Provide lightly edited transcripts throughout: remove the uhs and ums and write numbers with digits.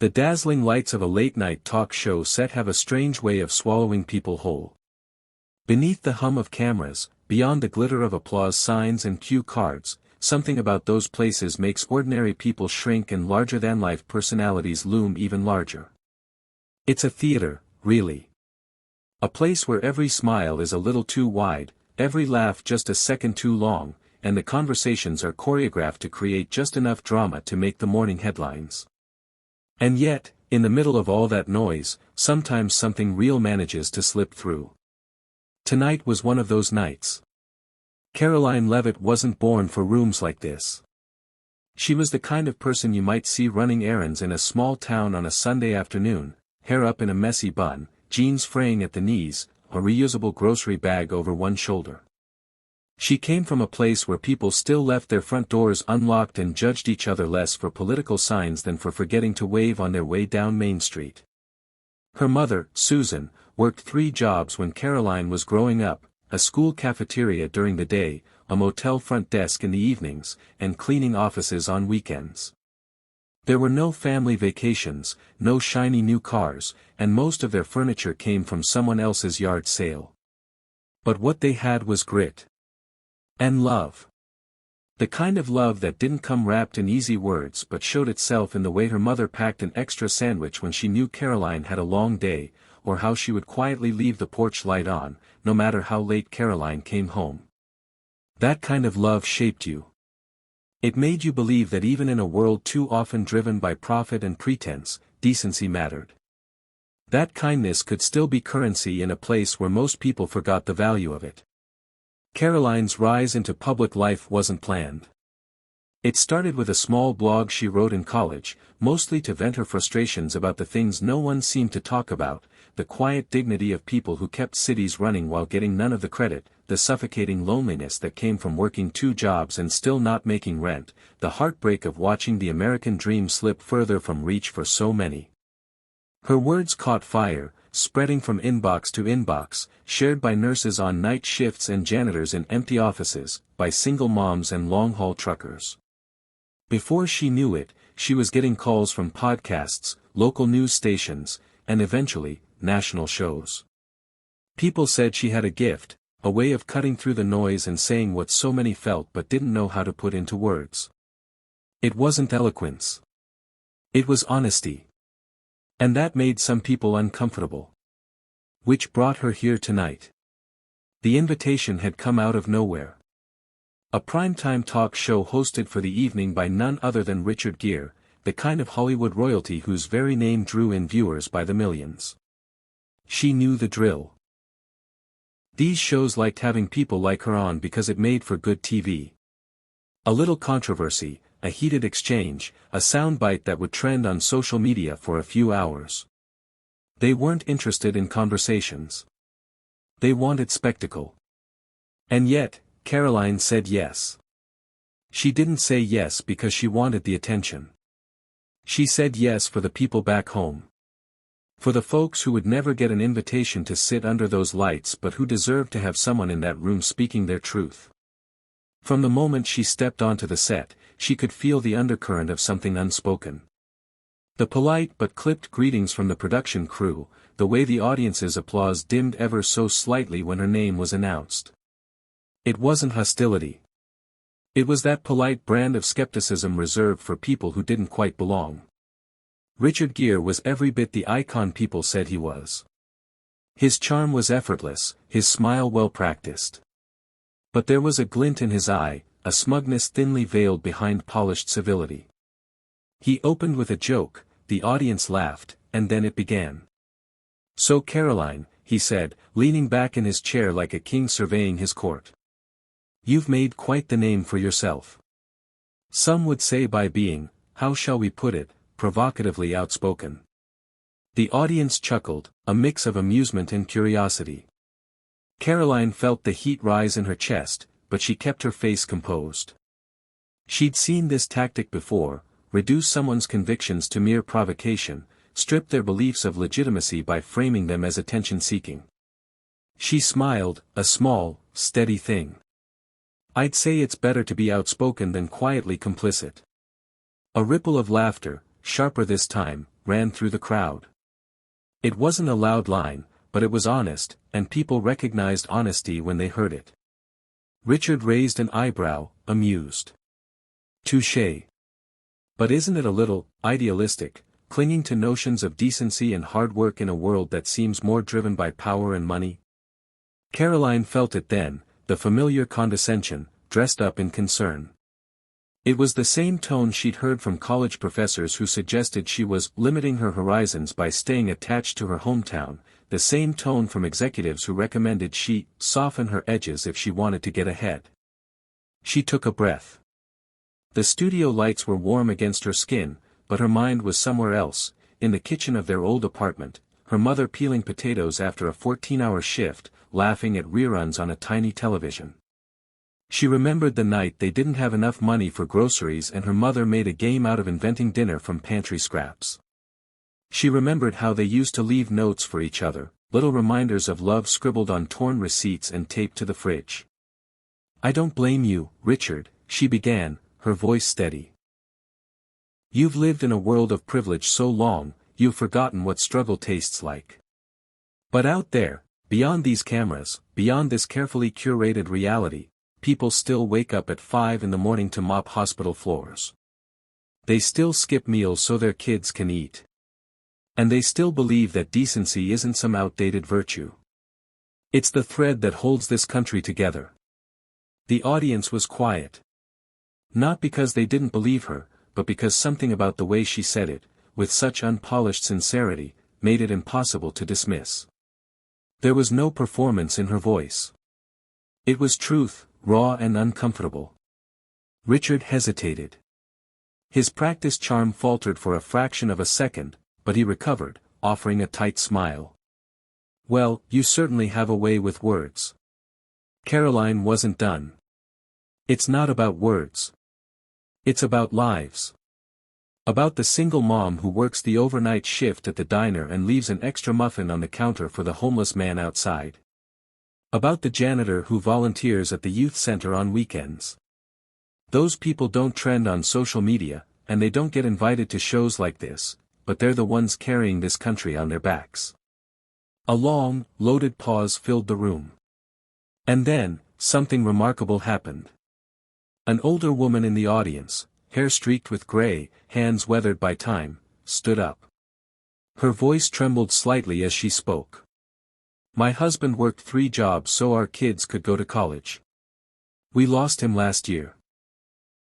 The dazzling lights of a late-night talk show set have a strange way of swallowing people whole. Beneath the hum of cameras, beyond the glitter of applause signs and cue cards, something about those places makes ordinary people shrink and larger-than-life personalities loom even larger. It's a theater, really. A place where every smile is a little too wide, every laugh just a second too long, and the conversations are choreographed to create just enough drama to make the morning headlines. And yet, in the middle of all that noise, sometimes something real manages to slip through. Tonight was one of those nights. Karoline Leavitt wasn't born for rooms like this. She was the kind of person you might see running errands in a small town on a Sunday afternoon, hair up in a messy bun, jeans fraying at the knees, a reusable grocery bag over one shoulder. She came from a place where people still left their front doors unlocked and judged each other less for political signs than for forgetting to wave on their way down Main Street. Her mother, Susan, worked 3 jobs when Karoline was growing up, a school cafeteria during the day, a motel front desk in the evenings, and cleaning offices on weekends. There were no family vacations, no shiny new cars, and most of their furniture came from someone else's yard sale. But what they had was grit. And love. The kind of love that didn't come wrapped in easy words but showed itself in the way her mother packed an extra sandwich when she knew Karoline had a long day, or how she would quietly leave the porch light on, no matter how late Karoline came home. That kind of love shaped you. It made you believe that even in a world too often driven by profit and pretense, decency mattered. That kindness could still be currency in a place where most people forgot the value of it. Karoline's rise into public life wasn't planned. It started with a small blog she wrote in college, mostly to vent her frustrations about the things no one seemed to talk about, the quiet dignity of people who kept cities running while getting none of the credit, the suffocating loneliness that came from working 2 jobs and still not making rent, the heartbreak of watching the American dream slip further from reach for so many. Her words caught fire, spreading from inbox to inbox, shared by nurses on night shifts and janitors in empty offices, by single moms and long-haul truckers. Before she knew it, she was getting calls from podcasts, local news stations, and eventually, national shows. People said she had a gift, a way of cutting through the noise and saying what so many felt but didn't know how to put into words. It wasn't eloquence. It was honesty. And that made some people uncomfortable. Which brought her here tonight. The invitation had come out of nowhere. A primetime talk show hosted for the evening by none other than Richard Gere, the kind of Hollywood royalty whose very name drew in viewers by the millions. She knew the drill. These shows liked having people like her on because it made for good TV. A little controversy, a heated exchange, a soundbite that would trend on social media for a few hours. They weren't interested in conversations. They wanted spectacle. And yet, Karoline said yes. She didn't say yes because she wanted the attention. She said yes for the people back home. For the folks who would never get an invitation to sit under those lights but who deserved to have someone in that room speaking their truth. From the moment she stepped onto the set, she could feel the undercurrent of something unspoken. The polite but clipped greetings from the production crew, the way the audience's applause dimmed ever so slightly when her name was announced. It wasn't hostility. It was that polite brand of skepticism reserved for people who didn't quite belong. Richard Gere was every bit the icon people said he was. His charm was effortless, his smile well practiced. But there was a glint in his eye, a smugness thinly veiled behind polished civility. He opened with a joke, the audience laughed, and then it began. "So Karoline," he said, leaning back in his chair like a king surveying his court. "You've made quite the name for yourself. Some would say by being, how shall we put it, provocatively outspoken." The audience chuckled, a mix of amusement and curiosity. Karoline felt the heat rise in her chest, but she kept her face composed. She'd seen this tactic before, reduce someone's convictions to mere provocation, strip their beliefs of legitimacy by framing them as attention-seeking. She smiled, a small, steady thing. "I'd say it's better to be outspoken than quietly complicit." A ripple of laughter, sharper this time, ran through the crowd. It wasn't a loud line, but it was honest, and people recognized honesty when they heard it. Richard raised an eyebrow, amused. Touché. But isn't it a little idealistic, clinging to notions of decency and hard work in a world that seems more driven by power and money? Karoline felt it then, the familiar condescension, dressed up in concern. It was the same tone she'd heard from college professors who suggested she was limiting her horizons by staying attached to her hometown, the same tone from executives who recommended she soften her edges if she wanted to get ahead. She took a breath. The studio lights were warm against her skin, but her mind was somewhere else, in the kitchen of their old apartment, her mother peeling potatoes after a 14-hour shift, laughing at reruns on a tiny television. She remembered the night they didn't have enough money for groceries and her mother made a game out of inventing dinner from pantry scraps. She remembered how they used to leave notes for each other, little reminders of love scribbled on torn receipts and taped to the fridge. "I don't blame you, Richard," she began, her voice steady. "You've lived in a world of privilege so long, you've forgotten what struggle tastes like. But out there, beyond these cameras, beyond this carefully curated reality, people still wake up at 5 in the morning to mop hospital floors. They still skip meals so their kids can eat. And they still believe that decency isn't some outdated virtue. It's the thread that holds this country together." The audience was quiet. Not because they didn't believe her, but because something about the way she said it, with such unpolished sincerity, made it impossible to dismiss. There was no performance in her voice. It was truth, raw and uncomfortable. Richard hesitated. His practiced charm faltered for a fraction of a second, but he recovered, offering a tight smile. "Well, you certainly have a way with words." Karoline wasn't done. "It's not about words. It's about lives. About the single mom who works the overnight shift at the diner and leaves an extra muffin on the counter for the homeless man outside. About the janitor who volunteers at the youth center on weekends. Those people don't trend on social media, and they don't get invited to shows like this, but they're the ones carrying this country on their backs." A long, loaded pause filled the room. And then, something remarkable happened. An older woman in the audience, hair streaked with gray, hands weathered by time, stood up. Her voice trembled slightly as she spoke. "My husband worked 3 jobs so our kids could go to college. We lost him last year."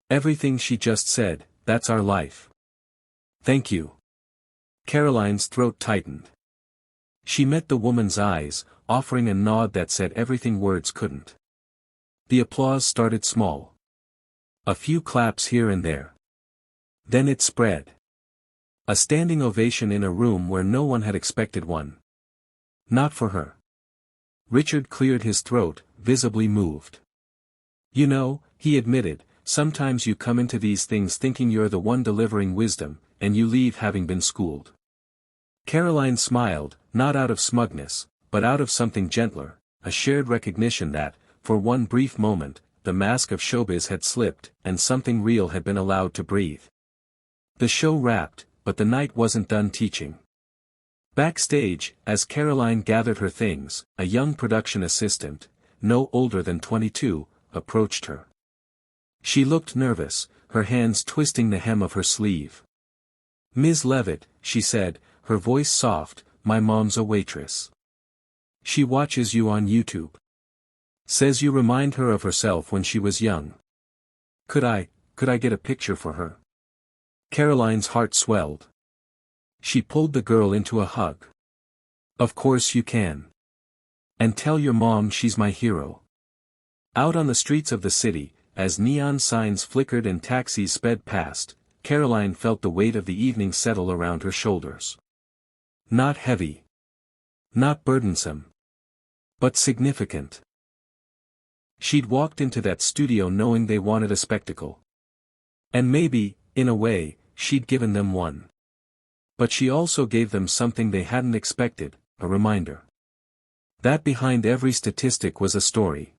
Everything she just said, that's our life. "Thank you." Karoline's throat tightened. She met the woman's eyes, offering a nod that said everything words couldn't. The applause started small. A few claps here and there. Then it spread. A standing ovation in a room where no one had expected one. Not for her. Richard cleared his throat, visibly moved. "You know," he admitted, "sometimes you come into these things thinking you're the one delivering wisdom, and you leave having been schooled." Karoline smiled, not out of smugness, but out of something gentler, a shared recognition that, for one brief moment, the mask of showbiz had slipped, and something real had been allowed to breathe. The show wrapped, but the night wasn't done teaching. Backstage, as Karoline gathered her things, a young production assistant, no older than 22, approached her. She looked nervous, her hands twisting the hem of her sleeve. "Ms. Leavitt," she said, her voice soft, "my mom's a waitress. She watches you on YouTube. Says you remind her of herself when she was young. Could I get a picture for her?" Karoline's heart swelled. She pulled the girl into a hug. "Of course you can. And tell your mom she's my hero." Out on the streets of the city, as neon signs flickered and taxis sped past, Karoline felt the weight of the evening settle around her shoulders. Not heavy. Not burdensome. But significant. She'd walked into that studio knowing they wanted a spectacle. And maybe, in a way, she'd given them one. But she also gave them something they hadn't expected, a reminder. That behind every statistic was a story.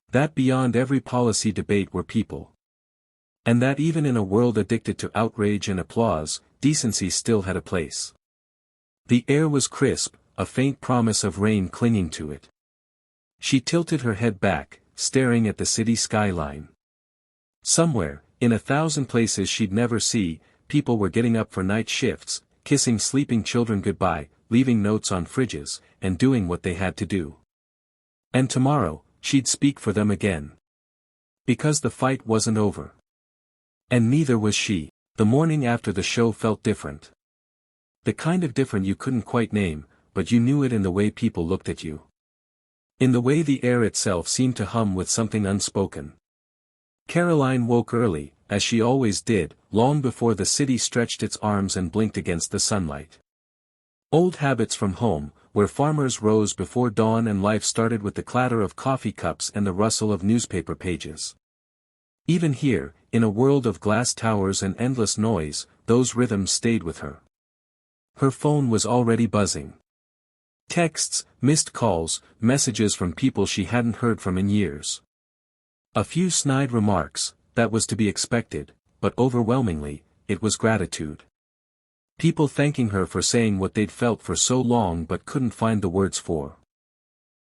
That beyond every policy debate were people. And that even in a world addicted to outrage and applause, decency still had a place. The air was crisp, a faint promise of rain clinging to it. She tilted her head back, staring at the city skyline. Somewhere, in 1,000 places she'd never see, people were getting up for night shifts, kissing sleeping children goodbye, leaving notes on fridges, and doing what they had to do. And tomorrow, she'd speak for them again. Because the fight wasn't over. And neither was she. The morning after the show felt different. The kind of different you couldn't quite name, but you knew it in the way people looked at you. In the way the air itself seemed to hum with something unspoken. Karoline woke early, as she always did, long before the city stretched its arms and blinked against the sunlight. Old habits from home, where farmers rose before dawn and life started with the clatter of coffee cups and the rustle of newspaper pages. Even here, in a world of glass towers and endless noise, those rhythms stayed with her. Her phone was already buzzing. Texts, missed calls, messages from people she hadn't heard from in years. A few snide remarks, that was to be expected, but overwhelmingly, it was gratitude. People thanking her for saying what they'd felt for so long but couldn't find the words for.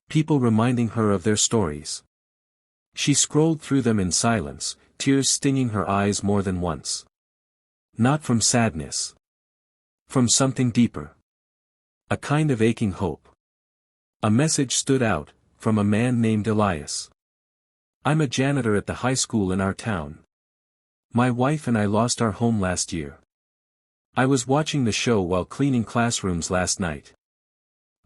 People reminding her of their stories. She scrolled through them in silence, tears stinging her eyes more than once. Not from sadness. From something deeper. A kind of aching hope. A message stood out, from a man named Elias. I'm a janitor at the high school in our town. My wife and I lost our home last year. I was watching the show while cleaning classrooms last night.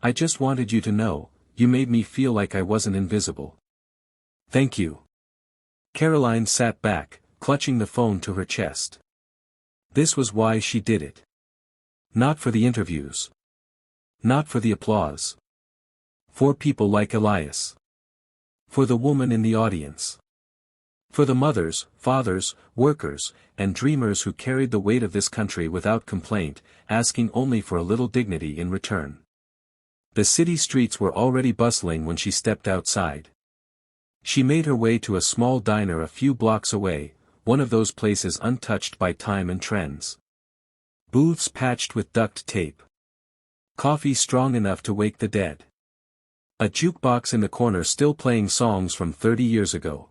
I just wanted you to know, you made me feel like I wasn't invisible. Thank you. Karoline sat back, clutching the phone to her chest. This was why she did it. Not for the interviews. Not for the applause. For people like Elias. For the woman in the audience. For the mothers, fathers, workers, and dreamers who carried the weight of this country without complaint, asking only for a little dignity in return. The city streets were already bustling when she stepped outside. She made her way to a small diner a few blocks away, one of those places untouched by time and trends. Booths patched with duct tape. Coffee strong enough to wake the dead. A jukebox in the corner still playing songs from 30 years ago.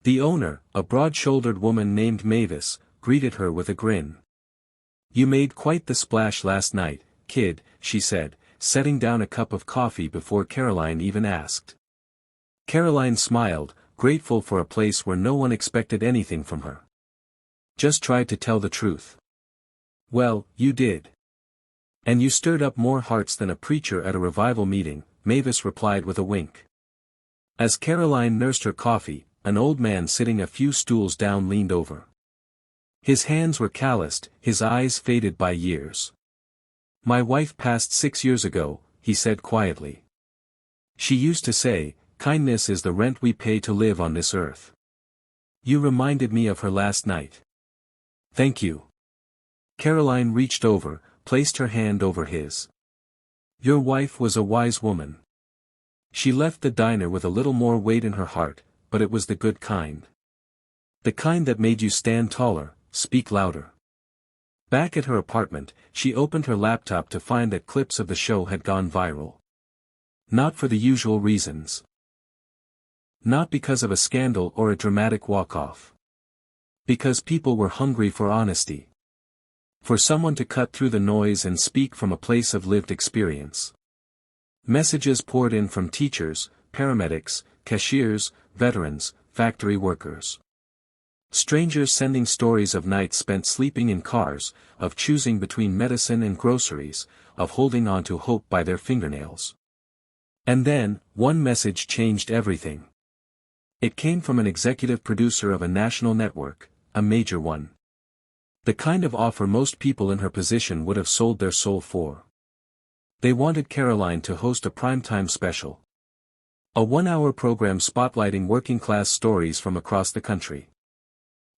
The owner, a broad-shouldered woman named Mavis, greeted her with a grin. You made quite the splash last night, kid, she said, setting down a cup of coffee before Karoline even asked. Karoline smiled, grateful for a place where no one expected anything from her. Just tried to tell the truth. Well, you did. And you stirred up more hearts than a preacher at a revival meeting, Mavis replied with a wink. As Karoline nursed her coffee, an old man sitting a few stools down leaned over. His hands were calloused, his eyes faded by years. My wife passed 6 years ago, he said quietly. She used to say, kindness is the rent we pay to live on this earth. You reminded me of her last night. Thank you. Karoline reached over, placed her hand over his. Your wife was a wise woman. She left the diner with a little more weight in her heart, but it was the good kind. The kind that made you stand taller, speak louder. Back at her apartment, she opened her laptop to find that clips of the show had gone viral. Not for the usual reasons. Not because of a scandal or a dramatic walk-off. Because people were hungry for honesty. For someone to cut through the noise and speak from a place of lived experience. Messages poured in from teachers, paramedics, cashiers, veterans, factory workers. Strangers sending stories of nights spent sleeping in cars, of choosing between medicine and groceries, of holding on to hope by their fingernails. And then, one message changed everything. It came from an executive producer of a national network, a major one. The kind of offer most people in her position would have sold their soul for. They wanted Karoline to host a primetime special. A 1-hour program spotlighting working-class stories from across the country.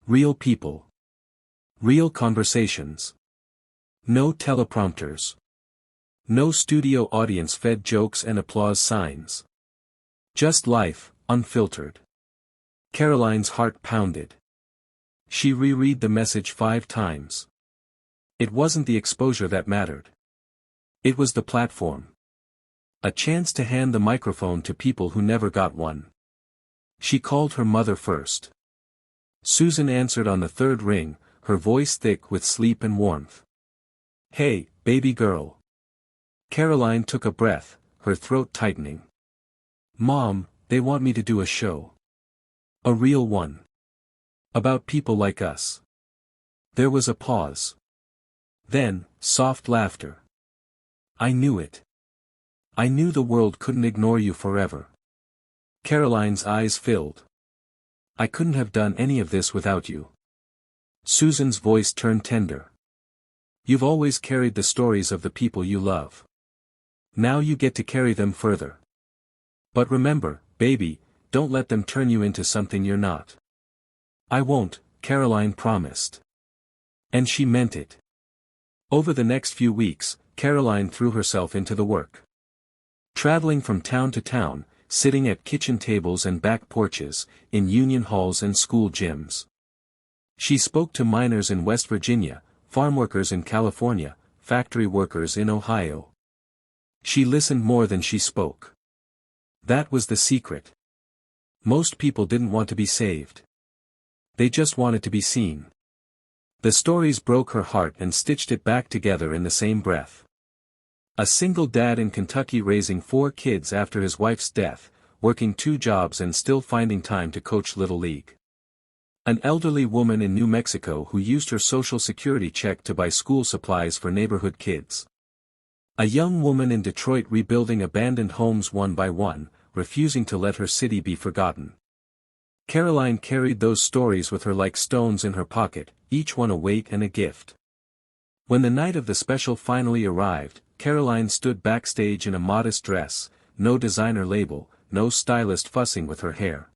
Real people. Real conversations. No teleprompters. No studio audience-fed jokes and applause signs. Just life, unfiltered. Karoline's heart pounded. She reread the message 5 times. It wasn't the exposure that mattered. It was the platform. A chance to hand the microphone to people who never got one. She called her mother first. Susan answered on the third ring, her voice thick with sleep and warmth. "Hey, baby girl." Karoline took a breath, her throat tightening. "Mom, they want me to do a show. A real one. About people like us." There was a pause. Then, soft laughter. "I knew it. I knew the world couldn't ignore you forever." Karoline's eyes filled. "I couldn't have done any of this without you." Susan's voice turned tender. "You've always carried the stories of the people you love. Now you get to carry them further. But remember, baby, don't let them turn you into something you're not." "I won't," Karoline promised. And she meant it. Over the next few weeks, Karoline threw herself into the work. Traveling from town to town, sitting at kitchen tables and back porches, in union halls and school gyms. She spoke to miners in West Virginia, farm workers in California, factory workers in Ohio. She listened more than she spoke. That was the secret. Most people didn't want to be saved. They just wanted to be seen. The stories broke her heart and stitched it back together in the same breath. A single dad in Kentucky raising 4 kids after his wife's death, working 2 jobs and still finding time to coach Little League. An elderly woman in New Mexico who used her Social Security check to buy school supplies for neighborhood kids. A young woman in Detroit rebuilding abandoned homes one by one, refusing to let her city be forgotten. Karoline carried those stories with her like stones in her pocket, each one a weight and a gift. When the night of the special finally arrived, Karoline stood backstage in a modest dress, no designer label, no stylist fussing with her hair.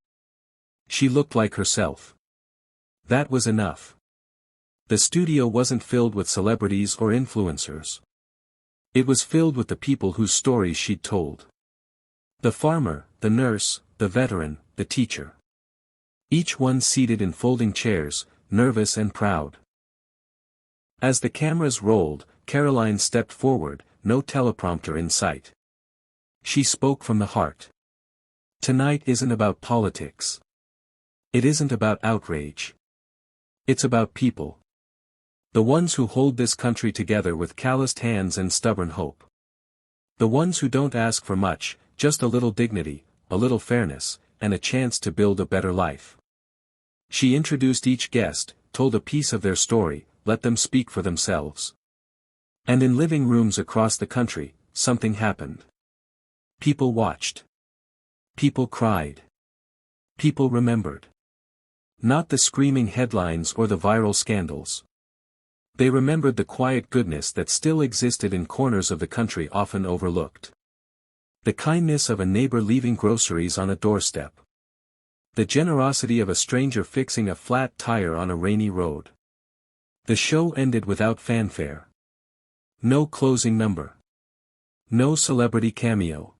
She looked like herself. That was enough. The studio wasn't filled with celebrities or influencers. It was filled with the people whose stories she'd told. The farmer, the nurse, the veteran, the teacher. Each one seated in folding chairs, nervous and proud. As the cameras rolled, Karoline stepped forward, no teleprompter in sight. She spoke from the heart. Tonight isn't about politics. It isn't about outrage. It's about people. The ones who hold this country together with calloused hands and stubborn hope. The ones who don't ask for much, just a little dignity, a little fairness, and a chance to build a better life. She introduced each guest, told a piece of their story, let them speak for themselves. And in living rooms across the country, something happened. People watched. People cried. People remembered. Not the screaming headlines or the viral scandals. They remembered the quiet goodness that still existed in corners of the country often overlooked. The kindness of a neighbor leaving groceries on a doorstep. The generosity of a stranger fixing a flat tire on a rainy road. The show ended without fanfare. No closing number. No celebrity cameo.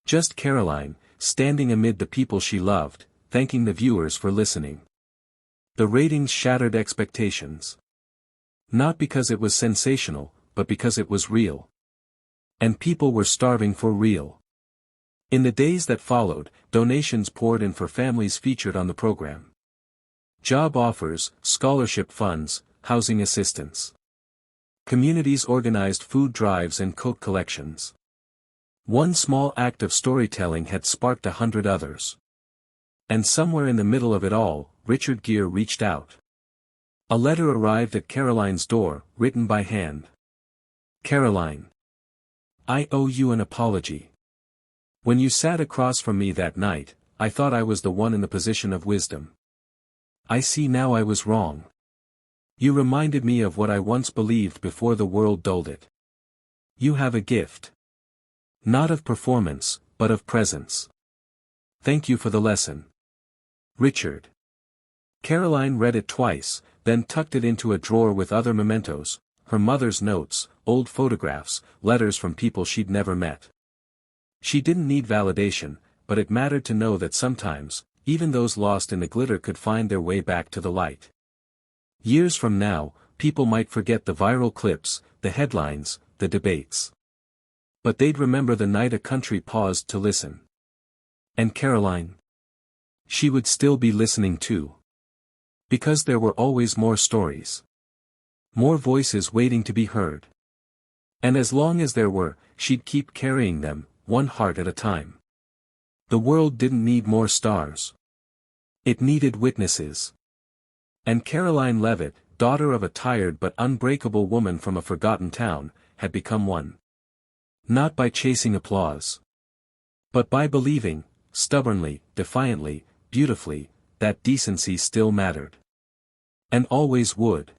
Just Karoline, standing amid the people she loved, thanking the viewers for listening. The ratings shattered expectations. Not because it was sensational, but because it was real. And people were starving for real. In the days that followed, donations poured in for families featured on the program. Job offers, scholarship funds, housing assistance. Communities organized food drives and coat collections. One small act of storytelling had sparked 100 others. And somewhere in the middle of it all, Richard Gere reached out. A letter arrived at Karoline's door, written by hand. Karoline. I owe you an apology. When you sat across from me that night, I thought I was the one in the position of wisdom. I see now I was wrong. You reminded me of what I once believed before the world dulled it. You have a gift. Not of performance, but of presence. Thank you for the lesson. Richard. Karoline read it twice, then tucked it into a drawer with other mementos, her mother's notes, old photographs, letters from people she'd never met. She didn't need validation, but it mattered to know that sometimes, even those lost in the glitter could find their way back to the light. Years from now, people might forget the viral clips, the headlines, the debates. But they'd remember the night a country paused to listen. And Karoline? She would still be listening too. Because there were always more stories. More voices waiting to be heard. And as long as there were, she'd keep carrying them, one heart at a time. The world didn't need more stars. It needed witnesses. And Karoline Leavitt, daughter of a tired but unbreakable woman from a forgotten town, had become one. Not by chasing applause. But by believing, stubbornly, defiantly, beautifully, that decency still mattered. And always would.